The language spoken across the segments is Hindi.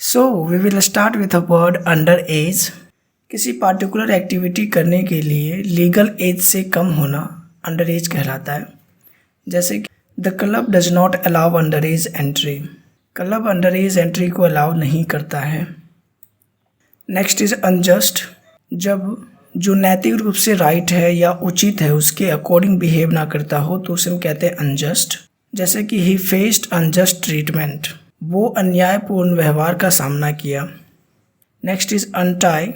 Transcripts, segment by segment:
So we will start with a word underage. किसी पार्टिकुलर एक्टिविटी करने के लिए लीगल एज से कम होना अंडर एज कहलाता है। जैसे कि the club does not allow under as entry. Club under as entry को अलाउ नहीं करता है। Next is unjust. जब जो नैतिक रूप से राइट है या उचित है उसके अकॉर्डिंग बिहेव ना करता हो तो उसे हम कहते हैं अनजस्ट। जैसे कि ही फेस्ड अनजस्ट ट्रीटमेंट, वो अन्यायपूर्ण व्यवहार का सामना किया। Next is untie.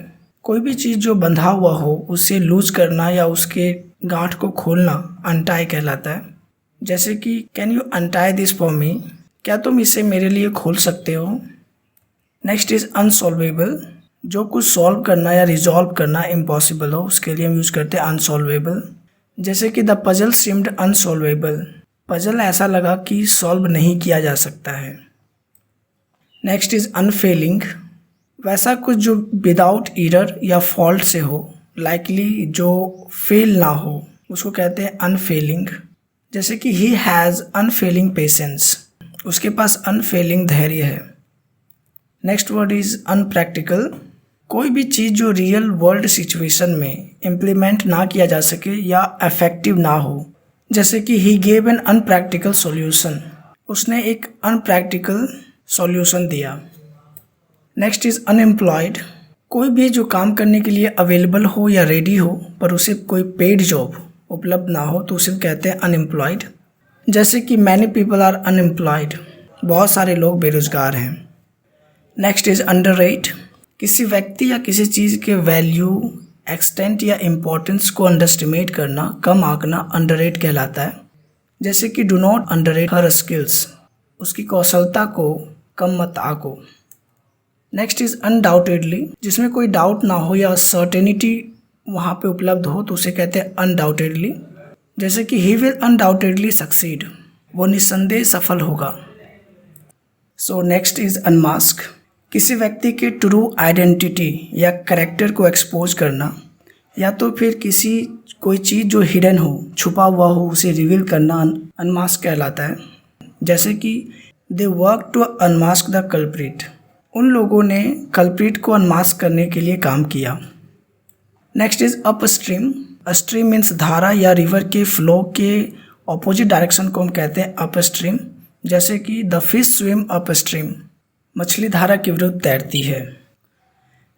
कोई भी चीज़ जो बंधा हुआ हो उसे लूज करना या उसके गांठ को खोलना अनटाई कहलाता है। जैसे कि can you untie this for me, क्या तुम इसे मेरे लिए खोल सकते हो। Next is unsolvable. जो कुछ सॉल्व करना या रिजॉल्व करना इम्पॉसिबल हो उसके लिए हम यूज करते हैं अनसॉल्वेबल। जैसे कि the puzzle seemed unsolvable, puzzle ऐसा लगा कि सॉल्व नहीं किया जा सकता है। Next is unfailing. वैसा कुछ जो विदाउट एरर या फॉल्ट से हो, लाइकली जो फेल ना हो, उसको कहते हैं अनफेलिंग। जैसे कि ही हैज़ अनफेलिंग पेशेंस, उसके पास अनफेलिंग धैर्य है। Next word is unpractical. कोई भी चीज़ जो रियल वर्ल्ड सिचुएशन में इम्प्लीमेंट ना किया जा सके या इफेक्टिव ना हो। जैसे कि he gave an unpractical solution, उसने एक अनप्रैक्टिकल सॉल्यूशन दिया। Next is unemployed. कोई भी जो काम करने के लिए अवेलेबल हो या रेडी हो पर उसे कोई पेड जॉब उपलब्ध ना हो तो उसे कहते हैं अनएम्प्लॉयड। जैसे कि मैनी पीपल आर अनएम्प्लॉयड, बहुत सारे लोग बेरोजगार हैं। Next is underrate. किसी व्यक्ति या किसी चीज़ के वैल्यू, एक्सटेंट या इम्पोर्टेंस को अंडरस्टिमेट करना, कम आंकना अंडररेट कहलाता है। जैसे कि do not underrate her skills, उसकी कौशलता को कम मत आको। Next is undoubtedly. जिसमें कोई डाउट ना हो या सर्टेनिटी वहाँ पे उपलब्ध हो तो उसे कहते हैं अनडाउटेडली। जैसे कि ही विल अनडाउटेडली सक्सीड, वो निस्संदेह सफल होगा। So next is unmask. किसी व्यक्ति के ट्रू आइडेंटिटी या कैरेक्टर को एक्सपोज करना, या तो फिर कोई चीज़ जो हिडन हो, छुपा हुआ हो, उसे रिवील करना अनमास्क कहलाता है। जैसे कि they work to unmask the culprit, उन लोगों ने कल्प्रिट को अनमास्क करने के लिए काम किया। Next is upstream. Stream means धारा या रिवर के फ्लो के ऑपोजिट डायरेक्शन को हम कहते हैं अपस्ट्रीम। जैसे कि द फिश स्विम अपस्ट्रीम, मछली धारा के विरुद्ध तैरती है।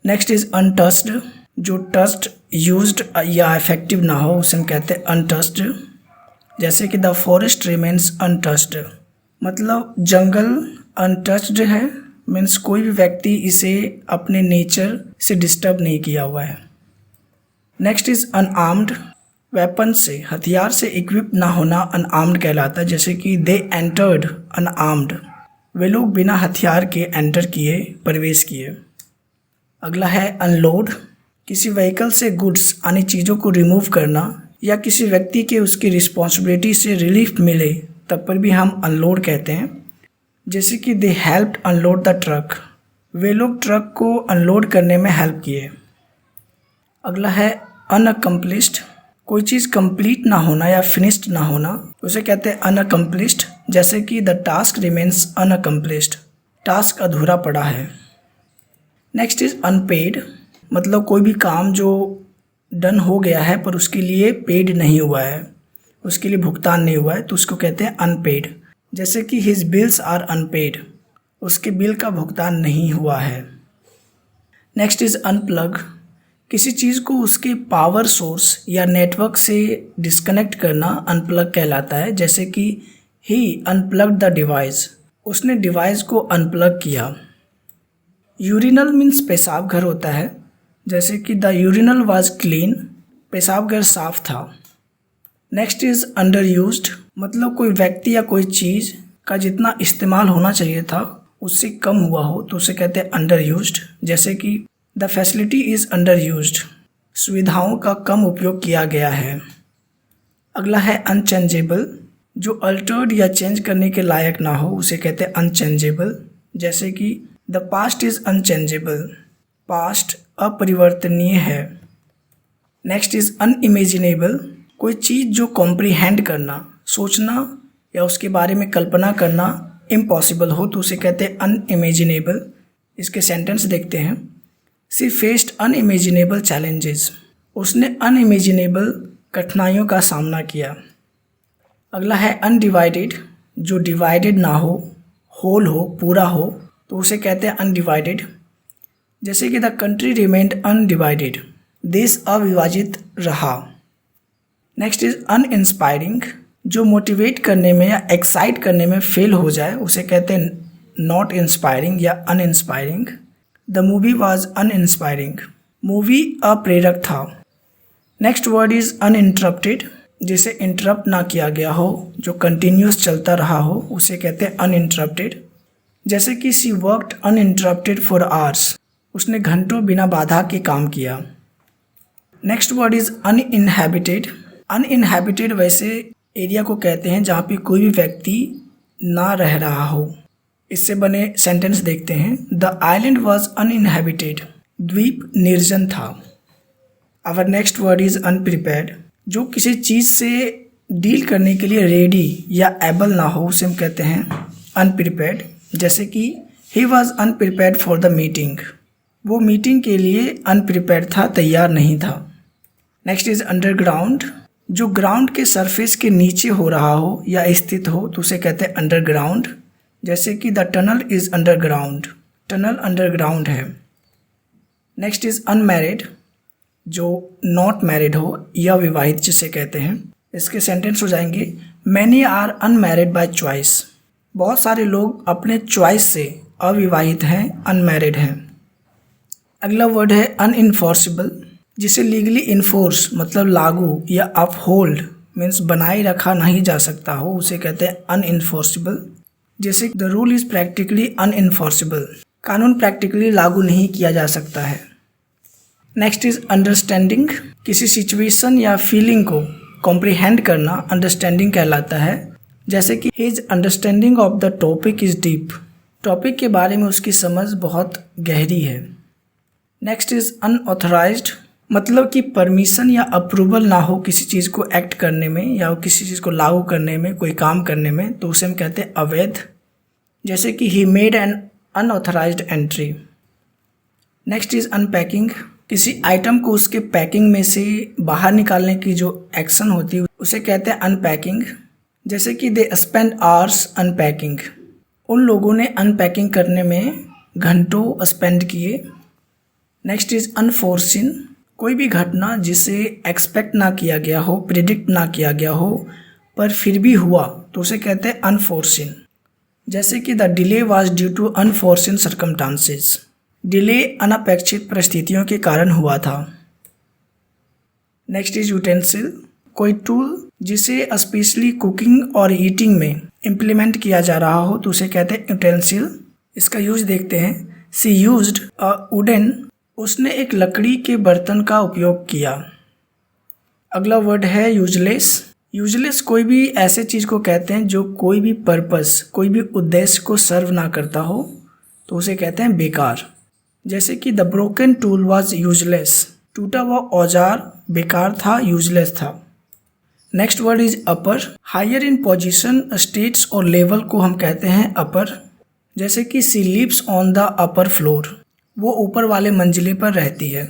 Next is untouched. जो टच्ड, यूज्ड या इफेक्टिव ना हो उसे हम कहते हैं अनटच्ड। जैसे कि द फॉरेस्ट रिमेन्स अनटच्ड, मतलब जंगल अनटच्ड है, मीन्स कोई भी व्यक्ति इसे अपने नेचर से डिस्टर्ब नहीं किया हुआ है। Next is unarmoured. वेपन से, हथियार से इक्विप ना होना अनआर्म्ड कहलाता है। जैसे कि दे एंटर्ड अनआर्म्ड, वे लोग बिना हथियार के एंटर किए, प्रवेश किए। अगला है अनलोड। किसी व्हीकल से गुड्स यानी चीज़ों को रिमूव करना या किसी व्यक्ति के उसकी रिस्पॉन्सिबिलिटी से रिलीफ मिले तब पर भी हम अनलोड कहते हैं। जैसे कि they helped unload the truck, वे लोग ट्रक को अनलोड करने में हेल्प किए। अगला है अनअकम्प्लिश्ड। कोई चीज़ कंप्लीट ना होना या फिनिश्ड ना होना उसे कहते हैं अनअकम्प्लिश्ड। जैसे कि the task remains unaccomplished, task अधूरा पड़ा है। Next is unpaid. मतलब कोई भी काम जो डन हो गया है पर उसके लिए पेड नहीं हुआ है, उसके लिए भुगतान नहीं हुआ है तो उसको कहते हैं अनपेड। जैसे कि हिज बिल्स आर अनपेड, उसके बिल का भुगतान नहीं हुआ है। Next is unplug. किसी चीज़ को उसके पावर सोर्स या नेटवर्क से डिस्कनेक्ट करना अनप्लग कहलाता है। जैसे कि ही अनप्लग्ड द डिवाइस, उसने डिवाइस को अनप्लग किया। यूरिनल मीन्स पेशाब घर होता है। जैसे कि द यूरिनल वाज क्लीन, पेशाब घर साफ था। Next is under used. मतलब कोई व्यक्ति या कोई चीज़ का जितना इस्तेमाल होना चाहिए था उससे कम हुआ हो तो उसे कहते हैं अंडर यूज्ड। जैसे कि the facility is under used, सुविधाओं का कम उपयोग किया गया है। अगला है अनचेंजेबल। जो अल्टर्ड या चेंज करने के लायक ना हो उसे कहते हैं अनचेंजेबल। जैसे कि the past is unchangeable, past अपरिवर्तनीय है। Next is unimaginable. कोई चीज़ जो कॉम्प्रीहेंड करना, सोचना या उसके बारे में कल्पना करना इम्पॉसिबल हो तो उसे कहते हैं अनइमेजिनेबल। इसके सेंटेंस देखते हैं। शी फेस्ड अनइमेजिनेबल चैलेंजेस, उसने अनइमेजिनेबल कठिनाइयों का सामना किया। अगला है अनडिवाइडेड, जो डिवाइडेड ना हो, होल हो, पूरा हो, तो उसे कहते हैं अनडिवाइडेड। जैसे कि द कंट्री रिमेन्ड अनडिवाइडेड, देश अविभाजित रहा। नेक्स्ट इज अनइंस्पायरिंग, जो मोटिवेट करने में या एक्साइट करने में फेल हो जाए उसे कहते हैं नॉट इंस्पायरिंग या uninspiring. The movie was uninspiring, movie अप्रेरक था। नेक्स्ट वर्ड इज अनइंटरप्टेड, जिसे इंटरप्ट ना किया गया हो, जो कंटिन्यूस चलता रहा हो, उसे कहते हैं अनइंटरप्टेड। जैसे कि she worked uninterrupted for hours, उसने घंटों बिना बाधा के काम किया। Next word is uninhabited. Uninhabited वैसे एरिया को कहते हैं जहाँ पे कोई भी व्यक्ति ना रह रहा हो। इससे बने सेंटेंस देखते हैं। द आइलैंड वॉज अनइनहैबिटेड, द्वीप निर्जन था। Our next word is unprepared, जो किसी चीज़ से डील करने के लिए रेडी या एबल ना हो उसे हम कहते हैं अनप्रिपेयर्ड। जैसे कि he was अनप्रिपेयर्ड for the meeting, वो मीटिंग के लिए अनप्रिपेयर्ड था, तैयार नहीं था। नेक्स्ट इज अंडरग्राउंड, जो ग्राउंड के सरफेस के नीचे हो रहा हो या स्थित हो तो उसे कहते हैं अंडरग्राउंड। जैसे कि the tunnel is underground, tunnel underground है। नेक्स्ट इज अनमैरिड, जो नॉट मैरिड हो या विवाहित जिसे कहते हैं। इसके सेंटेंस हो जाएंगे many are unmarried by choice, बहुत सारे लोग अपने चॉइस से अविवाहित हैं, अनमैरिड हैं। अगला वर्ड है अनइन्फोर्सिबल, जिसे लीगली इन्फोर्स मतलब लागू या अपहोल्ड मीन्स बनाए रखा नहीं जा सकता हो उसे कहते हैं अनइन्फोर्सिबल। जैसे द रूल इज प्रैक्टिकली अनइन्फोर्सिबल, कानून प्रैक्टिकली लागू नहीं किया जा सकता है। नेक्स्ट इज अंडरस्टैंडिंग, किसी सिचुएशन या फीलिंग को कॉम्प्रिहेंड करना अंडरस्टैंडिंग कहलाता है। जैसे कि his understanding of the topic is deep, topic के बारे में उसकी समझ बहुत गहरी है। नेक्स्ट इज अनऑथराइज्ड, मतलब कि परमिशन या अप्रूवल ना हो किसी चीज़ को एक्ट करने में या किसी चीज़ को लागू करने में, कोई काम करने में, तो उसे हम कहते हैं अवैध। जैसे कि he made an unauthorised entry. Next is unpacking, किसी आइटम को उसके पैकिंग में से बाहर निकालने की जो एक्शन होती है उसे कहते हैं अनपैकिंग। जैसे कि दे स्पेंड आवर्स अनपैकिंग, उन लोगों ने अनपैकिंग करने में घंटों स्पेंड किए। नेक्स्ट इज अनफोर्सिन, कोई भी घटना जिसे एक्सपेक्ट ना किया गया हो, प्रिडिक्ट ना किया गया हो, पर फिर भी हुआ तो उसे कहते हैं अनफोर्सिन। जैसे कि the delay was due to unforeseen circumstances, delay अनपेक्षित परिस्थितियों के कारण हुआ था। नेक्स्ट इज यूटेंसिल, कोई टूल जिसे स्पेशली कुकिंग और ईटिंग में इम्प्लीमेंट किया जा रहा हो तो उसे कहते हैं यूटेंसिल। इसका यूज देखते हैं। सी यूज्ड अ वुडन, उसने एक लकड़ी के बर्तन का उपयोग किया। अगला वर्ड है यूजलेस। यूजलेस कोई भी ऐसे चीज़ को कहते हैं जो कोई भी पर्पस, कोई भी उद्देश्य को सर्व ना करता हो तो उसे कहते हैं बेकार। जैसे कि the broken tool was useless, टूटा हुआ औजार बेकार था, यूजलेस था। Next word is upper, higher in position, status और लेवल को हम कहते हैं अपर। जैसे कि she lives on the upper floor, वो ऊपर वाले मंजिले पर रहती है।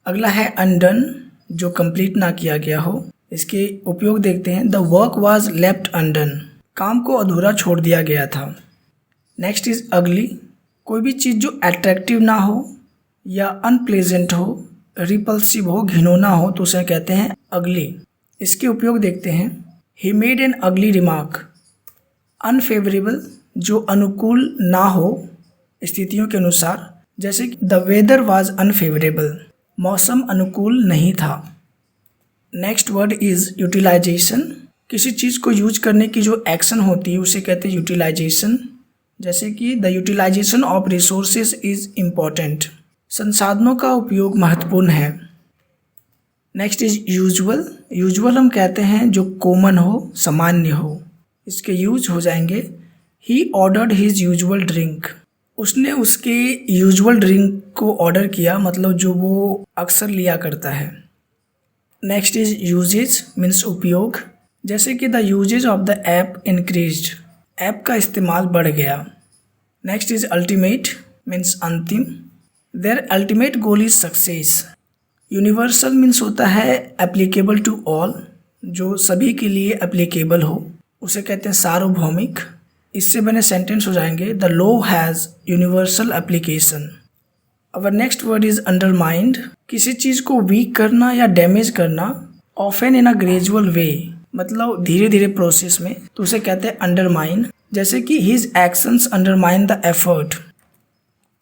अगला है अनडन, जो कंप्लीट ना किया गया हो। इसके उपयोग देखते हैं। The work was left undone, काम को अधूरा छोड़ दिया गया था। नेक्स्ट इज अगली, कोई भी चीज़ जो अट्रैक्टिव ना हो या अनप्लेजेंट हो, रिपल्सिव हो, घिनौना हो तो उसे कहते हैं अगली। इसके उपयोग देखते हैं। ही मेड एन अगली रिमार्क, अनफेवरेबल, जो अनुकूल ना हो स्थितियों के अनुसार। जैसे कि द वेदर वाज अनफेवरेबल, मौसम अनुकूल नहीं था। नेक्स्ट वर्ड इज यूटिलाइजेशन, किसी चीज़ को यूज करने की जो एक्शन होती है उसे कहते हैं यूटिलाइजेशन। जैसे कि the utilisation of resources is important, संसाधनों का उपयोग महत्वपूर्ण है। नेक्स्ट इज यूजुअल, यूजुअल हम कहते हैं जो कॉमन हो, सामान्य हो। इसके यूज हो जाएंगे। He ordered his usual drink, उसने उसके यूजुअल ड्रिंक को ऑर्डर किया, मतलब जो वो अक्सर लिया करता है। नेक्स्ट इज यूजेज मीन्स उपयोग। जैसे कि the usage of the app increased, app का इस्तेमाल बढ़ गया। नेक्स्ट इज अल्टीमेट, मीन्स अंतिम। Their ultimate goal is success. Universal means होता है एप्लीकेबल टू ऑल, जो सभी के लिए एप्लीकेबल हो, उसे कहते हैं सार्वभौमिक। इससे बने सेंटेंस हो जाएंगे the law has universal application. Our next word is undermined. किसी चीज़ को वीक करना या डैमेज करना, ऑफन इन अ ग्रेजुअल वे, मतलब धीरे धीरे प्रोसेस में, तो उसे कहते हैं अंडरमाइन। जैसे कि his actions undermine the effort.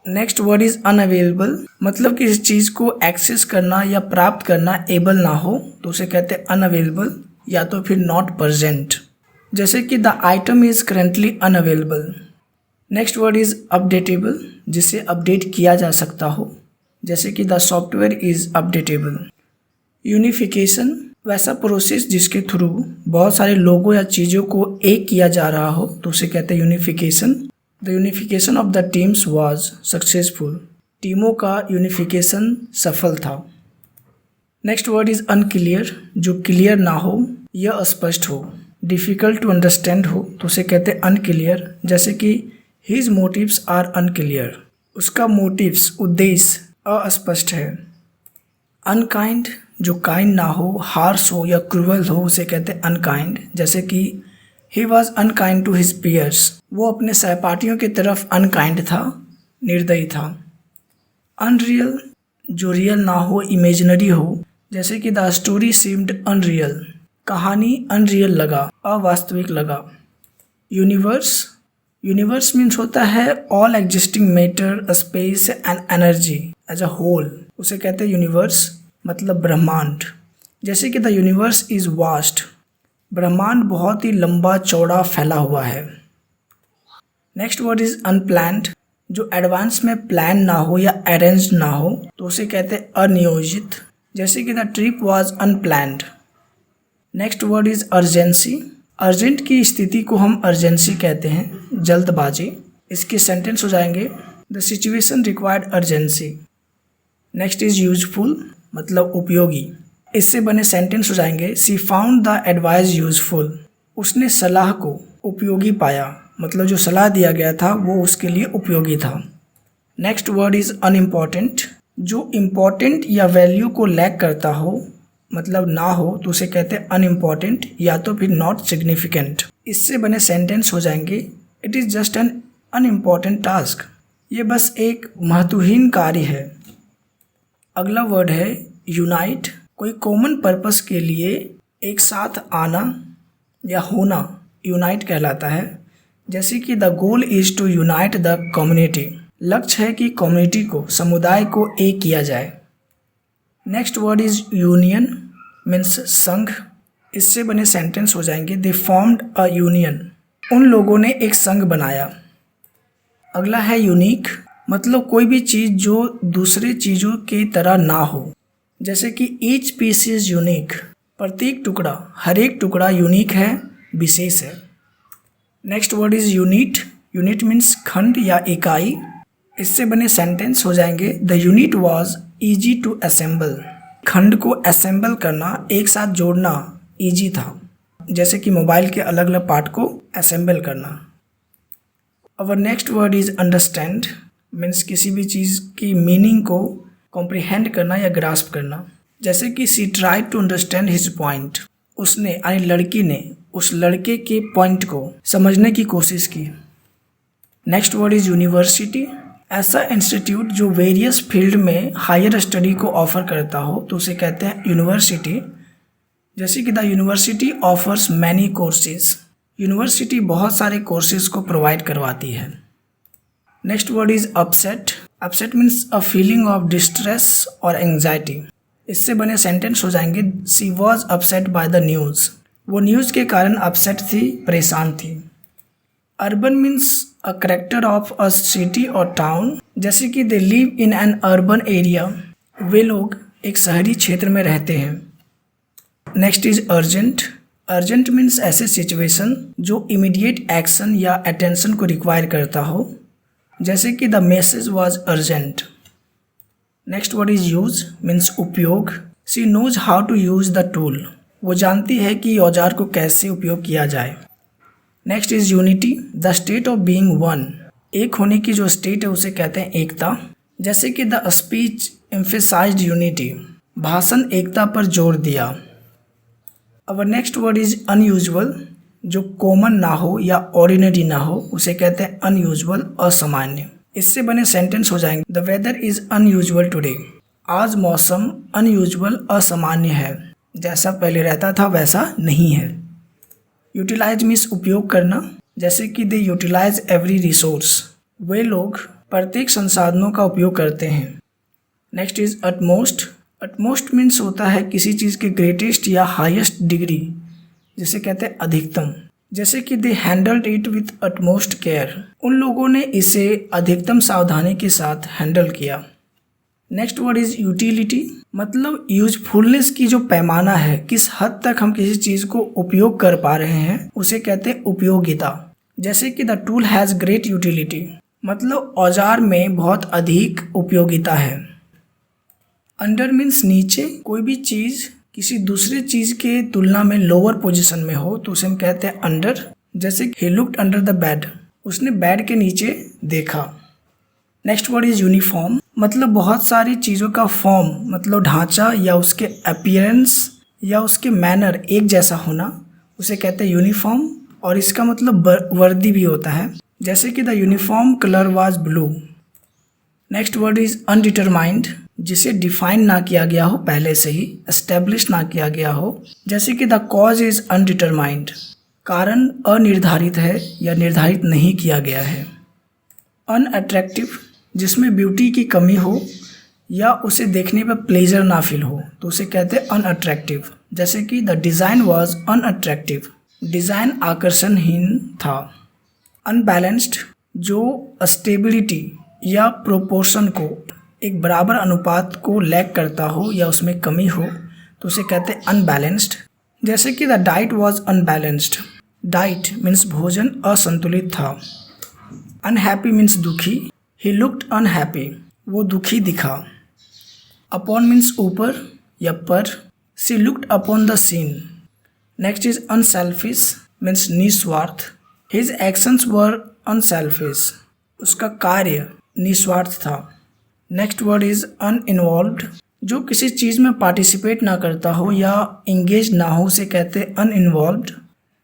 Next word is unavailable, मतलब किसी चीज़ को एक्सेस करना या प्राप्त करना एबल ना हो, तो उसे कहते हैं अनअवेलेबल या तो फिर नॉट प्रेजेंट। जैसे कि the item is currently unavailable. Next word is updatable, जिसे अपडेट किया जा सकता हो, जैसे कि the software is updatable. Unification, वैसा प्रोसेस जिसके थ्रू बहुत सारे लोगों या चीज़ों को एक किया जा रहा हो, तो उसे कहते हैं unification. The unification of the teams was successful. टीमों का यूनिफिकेशन सफल था। नेक्स्ट वर्ड इज अनक्लियर, जो क्लियर ना हो या अस्पष्ट हो, डिफ़िकल्ट टू अंडरस्टैंड हो, तो उसे कहते हैं अनक्लियर। जैसे कि हिज मोटिव्स आर अनक्लियर, उसका मोटिव्स उद्देश्य अस्पष्ट है। अनकाइंड, जो काइंड ना हो, हार्श हो या क्रूअल हो, उसे कहते हैं अनकाइंड। जैसे कि he was unkind to his peers, वो अपने सहपाठियों की तरफ अनकाइंड था, निर्दयी था। अनरियल, जो रियल ना हो, इमेजिनरी हो, जैसे कि द स्टोरी सीम्ड अनरियल, कहानी अनरियल लगा, अवास्तविक लगा। यूनिवर्स, यूनिवर्स मीन्स होता है all existing matter, space and energy as a whole, उसे कहते हैं यूनिवर्स, मतलब ब्रह्मांड। जैसे कि द यूनिवर्स इज वास्ट, ब्रह्मांड बहुत ही लंबा चौड़ा फैला हुआ है। नेक्स्ट वर्ड इज अनप्लान्ड, जो एडवांस में प्लान ना हो या अरेंज ना हो, तो उसे कहते हैं अनियोजित। जैसे कि the trip was unplanned. Next word is urgency, urgent की स्थिति को हम अर्जेंसी कहते हैं, जल्दबाजी। इसके सेंटेंस हो जाएंगे the situation required urgency. Next is useful, मतलब उपयोगी। इससे बने सेंटेंस हो जाएंगे सी फाउंड द एडवाइस यूजफुल, उसने सलाह को उपयोगी पाया, मतलब जो सलाह दिया गया था वो उसके लिए उपयोगी था। नेक्स्ट वर्ड इज अनइम्पॉर्टेंट, जो इम्पॉर्टेंट या वैल्यू को लैक करता हो, मतलब ना हो, तो उसे कहते हैं अनइम्पॉर्टेंट या तो फिर नॉट सिग्निफिकेंट। इससे बने सेंटेंस हो जाएंगे it is just an unimportant task, ये बस एक महत्वहीन कार्य है। अगला वर्ड है यूनाइट, कोई कॉमन पर्पस के लिए एक साथ आना या होना यूनाइट कहलाता है। जैसे कि the goal is to unite the community, लक्ष्य है कि कम्युनिटी को, समुदाय को एक किया जाए। Next word is union, means संघ। इससे बने सेंटेंस हो जाएंगे दे फॉर्म्ड अ यूनियन, उन लोगों ने एक संघ बनाया। अगला है यूनिक, मतलब कोई भी चीज़ जो दूसरे चीज़ों की तरह ना हो। जैसे कि ईच पीस इज यूनिक, प्रत्येक टुकड़ा, हर एक टुकड़ा यूनिक है, विशेष है। Next word is unit, unit means खंड या इकाई। इससे बने सेंटेंस हो जाएंगे the unit was easy to assemble, खंड को असेंबल करना, एक साथ जोड़ना ईजी था। जैसे कि मोबाइल के अलग अलग पार्ट को असेंबल करना। Our next word is understand, means किसी भी चीज़ की मीनिंग को कॉम्प्रिहेंड करना या ग्रास्प करना। जैसे कि she tried to understand his point, उसने यानी लड़की ने उस लड़के के पॉइंट को समझने की कोशिश की। नेक्स्ट वर्ड इज यूनिवर्सिटी, ऐसा इंस्टीट्यूट जो वेरियस फील्ड में हायर स्टडी को ऑफर करता हो, तो उसे कहते हैं यूनिवर्सिटी। जैसे कि the university offers many courses, university बहुत सारे कोर्सेज को प्रोवाइड करवाती है। Next word is upset, upset means a feeling of distress और एंग्जाइटी। इससे बने सेंटेंस हो जाएंगे she was upset by the news, वो न्यूज़ के कारण अपसेट थी, परेशान थी। Urban means a character of a city और टाउन। जैसे कि they live in an urban area, वे लोग एक शहरी क्षेत्र में रहते हैं। Next is urgent, urgent means ऐसे सिचुएशन जो इमीडिएट एक्शन या अटेंशन को रिक्वायर करता हो। जैसे कि the message was urgent. Next word is use, means उपयोग। She knows how to use the tool, वो जानती है कि औजार को कैसे उपयोग किया जाए। Next is unity, the state of being one, एक होने की जो स्टेट है उसे कहते हैं एकता। जैसे कि द स्पीच एम्फेसाइज्ड यूनिटी, भाषण एकता पर जोर दिया। Our next word is unusual, जो कॉमन ना हो या ऑर्डिनरी ना हो उसे कहते हैं अनयूजुअल, असामान्य। इससे बने सेंटेंस हो जाएंगे the weather is unusual today, आज मौसम अनयूजुअल असामान्य है, जैसा पहले रहता था वैसा नहीं है। यूटिलाइज मीन्स उपयोग करना, जैसे कि दे यूटिलाइज एवरी रिसोर्स, वे लोग प्रत्येक संसाधनों का उपयोग करते हैं। Next is utmost. Utmost means होता है किसी चीज़ के ग्रेटेस्ट या हाईएस्ट डिग्री, जिसे कहते हैं अधिकतम। जैसे कि they handled it with utmost care, उन लोगों ने इसे अधिकतम सावधानी के साथ हैंडल किया। नेक्स्ट वर्ड इज यूटिलिटी, मतलब यूजफुलनेस की जो पैमाना है, किस हद तक हम किसी चीज़ को उपयोग कर पा रहे हैं उसे कहते हैं उपयोगिता। जैसे कि the tool has great utility, मतलब औजार में बहुत अधिक उपयोगिता है। अंडर मीन्स नीचे, कोई भी चीज़ किसी दूसरे चीज़ के तुलना में लोअर पोजीशन में हो तो उसे हम कहते हैं अंडर। जैसे he looked under the bed, उसने बेड के नीचे देखा। नेक्स्ट वर्ड इज यूनिफॉर्म, मतलब बहुत सारी चीज़ों का फॉर्म, मतलब ढांचा या उसके अपीयरेंस या उसके मैनर एक जैसा होना उसे कहते हैं यूनिफॉर्म, और इसका मतलब वर्दी भी होता है। जैसे कि the uniform colour was blue. Next word is undetermined, जिसे डिफाइन ना किया गया हो पहले से ही, एस्टेब्लिश ना किया गया हो। जैसे कि द कॉज इज अनडिटरमाइंड, कारण अनिर्धारित है या निर्धारित नहीं किया गया है। अनअट्रैक्टिव, जिसमें ब्यूटी की कमी हो या उसे देखने पर प्लेजर ना फील हो तो उसे कहते हैं अनअट्रैक्टिव। जैसे कि the design was unattractive, design आकर्षणहीन था। अनबैलेंस्ड, जो स्टेबिलिटी या प्रोपोर्शन को, एक बराबर अनुपात को लैक करता हो या उसमें कमी हो तो उसे कहते हैं अनबैलेंस्ड। जैसे कि the diet was unbalanced, diet means भोजन असंतुलित था। अनहैप्पी मीन्स दुखी, ही लुक्ड अनहैप्पी, वो दुखी दिखा। अपॉन मीन्स ऊपर या पर, she looked upon the scene. Next is unselfish means निस्वार्थ, हिज एक्शंस वर अनसेल्फिश, उसका कार्य निस्वार्थ था। नेक्स्ट वर्ड इज अनइन्वॉल्व्ड, जो किसी चीज़ में पार्टिसिपेट ना करता हो या इंगेज ना हो उसे कहते हैं अनइन्वॉल्व्ड।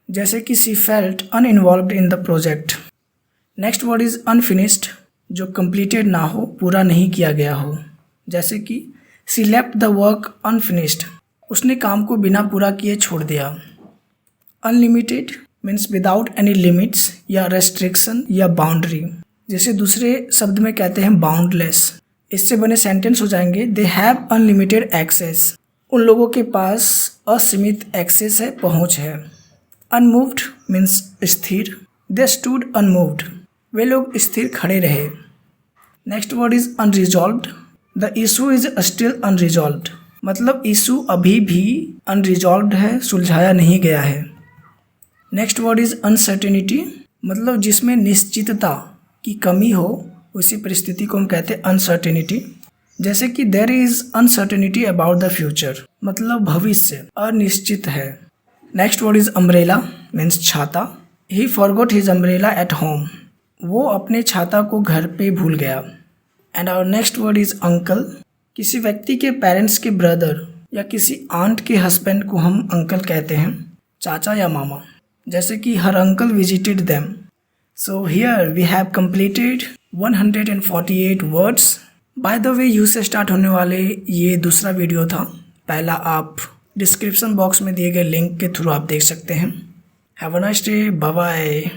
जैसे कि she felt uninvolved in the project. Next word is unfinished, जो कंप्लीटेड ना हो, पूरा नहीं किया गया हो। जैसे कि she left the work unfinished, उसने काम को बिना पूरा किए छोड़ दिया। Unlimited means without any limits या रेस्ट्रिक्शन या बाउंड्री, जिसे दूसरे शब्द में कहते हैं बाउंडलेस। इससे बने सेंटेंस हो जाएंगे दे हैव अनलिमिटेड एक्सेस, उन लोगों के पास असीमित एक्सेस है, पहुंच है। अनमूव्ड मीन्स स्थिर, दे स्टूड अनमूव्ड, वे लोग स्थिर खड़े रहे। Next word is unresolved, the issue is still unresolved, मतलब इशू अभी भी अनरिजॉल्व्ड है, सुलझाया नहीं गया है। नेक्स्ट वर्ड इज अनसर्टेनिटी, मतलब जिसमें निश्चितता की कमी हो उसी परिस्थिति को हम कहते हैं अनसर्टेनिटी। जैसे कि there is uncertainty about the future, मतलब भविष्य अनिश्चित है। Next word is umbrella means छाता, he forgot his umbrella at home, वो अपने छाता को घर पे भूल गया। And our next word is uncle, किसी व्यक्ति के पेरेंट्स के ब्रदर या किसी आंट के हस्बैंड को हम अंकल कहते हैं, चाचा या मामा। जैसे कि her uncle visited them. So here we have completed 148 words. By the way U से स्टार्ट होने वाले ये दूसरा वीडियो था, पहला आप डिस्क्रिप्शन बॉक्स में दिए गए लिंक के थ्रू आप देख सकते हैं। Have a nice day, bye bye.